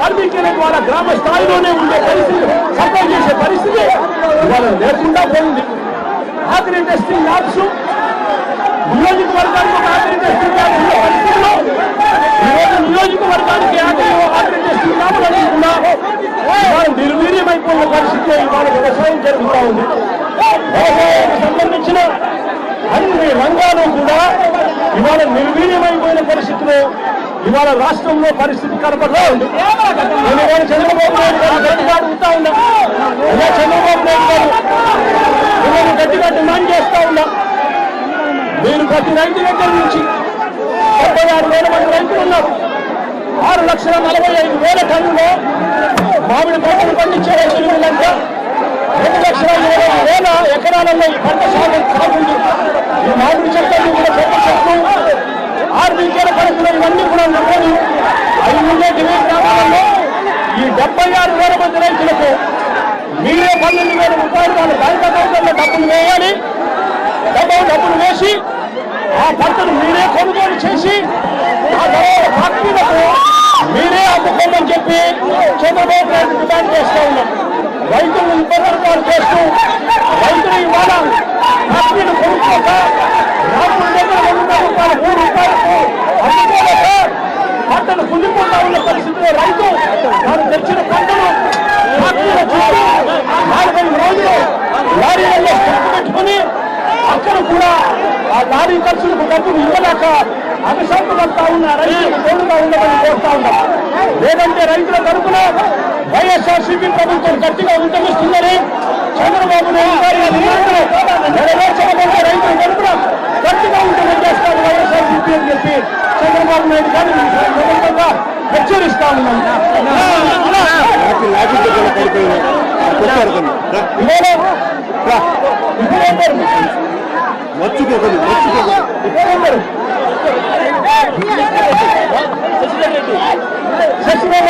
వాల్మీకి వాళ్ళ గ్రామ స్థాయిలోనే ఉండే పరిస్థితి, సప్లై చేసే పరిస్థితి ఇవాళ లేకుండా పోయింది. ఆఖరి టెస్టింగ్ ల్యాబ్స్ నియోజకవర్గానికి ఒక ఆఖరి టెస్టింగ్ ల్యాబ్స్ ఉన్న పరిస్థితుల్లో ఈరోజు నియోజకవర్గానికి ఆఖరి టెస్టింగ్ ల్యాబ్ లేకుండా ఇవాళ నిర్వీర్యమైపోయిన పరిస్థితిలో ఇవాళ వ్యవసాయం జరుగుతూ ఉంది. వ్యవసాయానికి సంబంధించిన అన్ని రంగాలు కూడా ఇవాళ నిర్వీర్యమైపోయిన పరిస్థితిలో ఇవాళ రాష్ట్రంలో పరిస్థితి కనపడుతూ ఉంది. నేను ఇవాళ చంద్రబాబు నాయుడు గారు గట్టిగా అడుగుతా ఉన్నా, ఇలా చంద్రబాబు నాయుడు గారు నేను గట్టిగా డిమాండ్ చేస్తా ఉన్నా, మీరు ప్రతి రైతు దగ్గర నుంచి 76,000 మంది రైతులు ఉన్నారు. 6,45,000 టన్నులో మామిడి పంటలు పండించే రైతులు వీళ్ళంతా 2,20,000 ఎకరాలలో ఈ పంట సాగుంది. ఈ మామిడి చెట్లను కూడా పెద్ద చెట్లు ఆర్బీకేల పరిధిలో ఇవన్నీ కూడా నమ్మని 5 డివిజన్ గ్రామాలలో ఈ 76,000 మంది రైతులకు మీరే 12,000 రూపాయలు వాళ్ళ బ్యాంక్ అకౌంట్లలో డబ్బులు వేయాలి. డబ్బులు వేసి ఆ పంటను మీరే కొనుగోలు చేసి ఆ తర్వాత ఫ్యాక్టరీలకు మీరే అమ్ముకోమని చెప్పి చంద్రబాబు నాయుడు డిమాండ్ చేస్తూ ఉన్నాం. రైతులు ఇబ్బందులు చేస్తూ రైతులు ఇవాళ ఫ్యాక్టరీని కొనుక్కోక రాత్రుల దగ్గర 2 రూపాయలు 3 రూపాయలకు అమ్ముకోలేక పంటను కుళ్ళిపోతా ఉన్న పరిస్థితిలో రైతు తాను తెచ్చిన పంటను ఫ్యాక్టరీల చుట్టూ 4-5 రోజులు లారీలలో స్టాక్ పెట్టుకుని అక్కడ కూడా ఆ లారీ ఖర్చులకు డబ్బులు ఇవ్వలేక అభిశాంతి పడతా ఉన్న రైతులకు తోడుగా ఉండమని కోరుతా ఉన్నాం. లేదంటే రైతుల తరఫున వైఎస్ఆర్సీపీ ప్రభుత్వం గట్టిగా ఉద్యమిస్తుందని చంద్రబాబు నాయుడు గారి నెరవేర్చకపోతే రైతుల తరఫున గట్టిగా ఉద్యమం చేస్తారు వైఎస్ఆర్సీపీ అని చెప్పి చంద్రబాబు నాయుడు గారిని ప్రభుత్వంగా హెచ్చరిస్తా ఉన్నాం. శశిరేఖ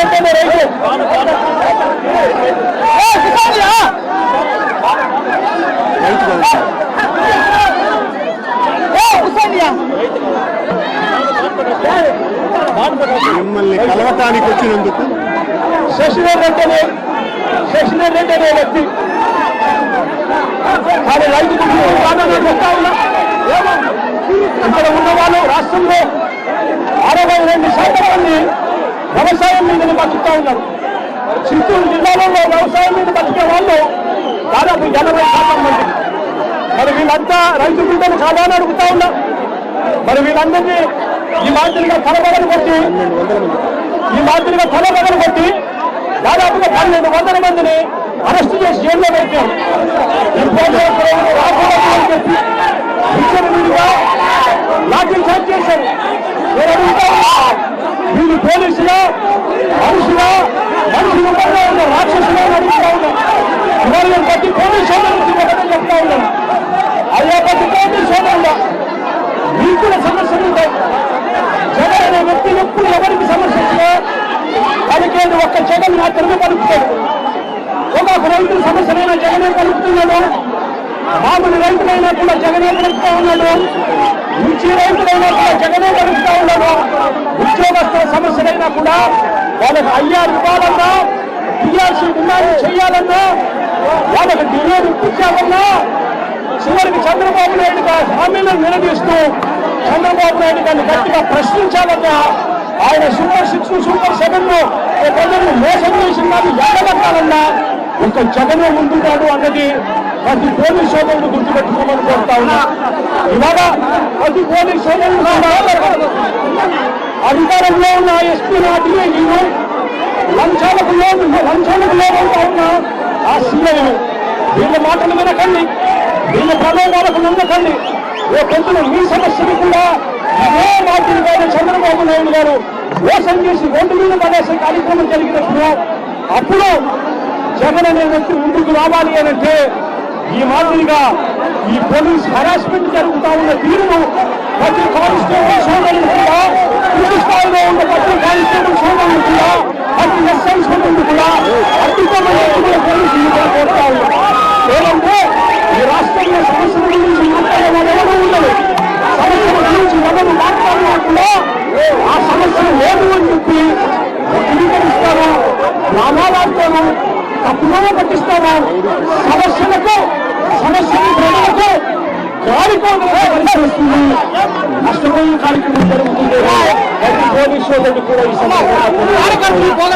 రైతు మిమ్మల్ని కలవటానికి వచ్చినందుకు శశిరేఖ రెడ్డి అనే వ్యక్తి కానీ రైతు చెప్తా ఉన్నా. ఇక్కడ ఉన్న వాళ్ళు రాష్ట్రంలో 62% మంది వ్యవసాయం మీద బతుకుతా ఉన్నారు. చిత్తూరు జిల్లాలో వ్యవసాయం మీద బతికే వాళ్ళు దాదాపు 80% మంది. మరి వీళ్ళంతా రైతు బిడ్డలు కాదని అడుగుతా ఉన్నా. మరి వీళ్ళందరినీ ఈ మాదిరిగా తలబగలు కొట్టి దాదాపుగా 1,200 మందిని అరెస్టు చేసి జైల్లో పెట్టారు. లాఠీ చార్జ్ చేశారు. నేను అడుగుతా వీళ్ళు పోలీసులా మనుషులు ఉన్న రాక్షసులా అడుగుతా ఉన్నాం. ఇవాళ ప్రతి పోలీసు సోదరులకు ఒకటే చెప్తా ఉన్నాను, అయ్యా ప్రతి పోలీసు సోదరులు మీకు కూడా సమస్యలు ఉంటాయి. జగన్ అనే వ్యక్తి ఎప్పుడు ఎవరికి సమస్య వచ్చినా పలికేది ఒక్క జగన్ మాత్రమే పలుకుతాడు. ఒక రైతుల సమస్యలైనా జగనే కలుపుతున్నాడు, మామూలు రైతులైనా కూడా జగనే కలుపుతా ఉన్నాడు, మిర్చి రైతులైనా కూడా జగనే కలుపుతా ఉన్నాడు. ఉద్యోగస్తుల సమస్యలైనా కూడా వాళ్ళకి అయ్యారు ఇవ్వాలన్నా, టీఆర్సీ డిమాండ్ చేయాలన్నా, వాళ్ళకి డిమాండ్ ఇప్పించాలన్నా చివరికి చంద్రబాబు నాయుడు గారి హామీలను నిలదీస్తూ చంద్రబాబు నాయుడు గారిని గట్టిగా ప్రశ్నించాలన్నా, ఆయన సూపర్ 6 సూపర్ 7 ప్రజలను మోసం చేసిన వాళ్ళు ఎడగట్టాలన్నా ఒక జగనే ముందున్నాడు అన్నది ప్రతి పోలీస్ సోదరులు గుర్తుపెట్టుకోమని కోరుతా ఉన్నా. ఇవాళ ప్రతి పోలీస్ సోదరులు అధికారంలో ఉన్న ఎస్పీని అడిగేను లంచాలకు లోపంతా ఉన్న ఆ సీఎం వీళ్ళ మాటలు వినకండి, వీళ్ళ ప్రలోభాలకు నమ్మకండి. రేపొద్దున మీ సమస్యలు కూడా ఇదే మాదిరిగానే చంద్రబాబు నాయుడు గారు మోసం చేసి రోడ్డు మీద పడేసే కార్యక్రమం జరిగినప్పుడు అప్పుడు జగన్ అనే వ్యక్తి ముందుకు రావాలి అనంటే ఈ మాదిరిగా ఈ పోలీస్ హరాస్మెంట్ జరుగుతా ఉన్న తీరును ప్రతి కానిస్టేబుల్ సోదరులు కూడా పూర్తి స్థాయిలో ఉన్న ప్రతి కానిస్టేబుల్ సోదరులు కూడా ప్రతి ఎస్ఐ సోదరులు కూడా అద్భుతమైన పోలీసులు కోరుతా ఉన్నారు. ఏదంటే ఈ రాష్ట్రంలో సమస్యల గురించి ఎవరు ఉండదు, సమస్యల గురించి ఎవరు మాట్లాడినా కూడా ఆ సమస్యలు లేదు అని చెప్పి ధృవీకరిస్తారు. తప్పుగా పట్టిస్తామా? సమస్యలు ప్రజలకు కాలిపోతుంది, నష్టపోయే కార్యక్రమం జరుగుతుంది. ప్రతి పోలీసు సోదరుడు కూడా ఈ సందర్భంగా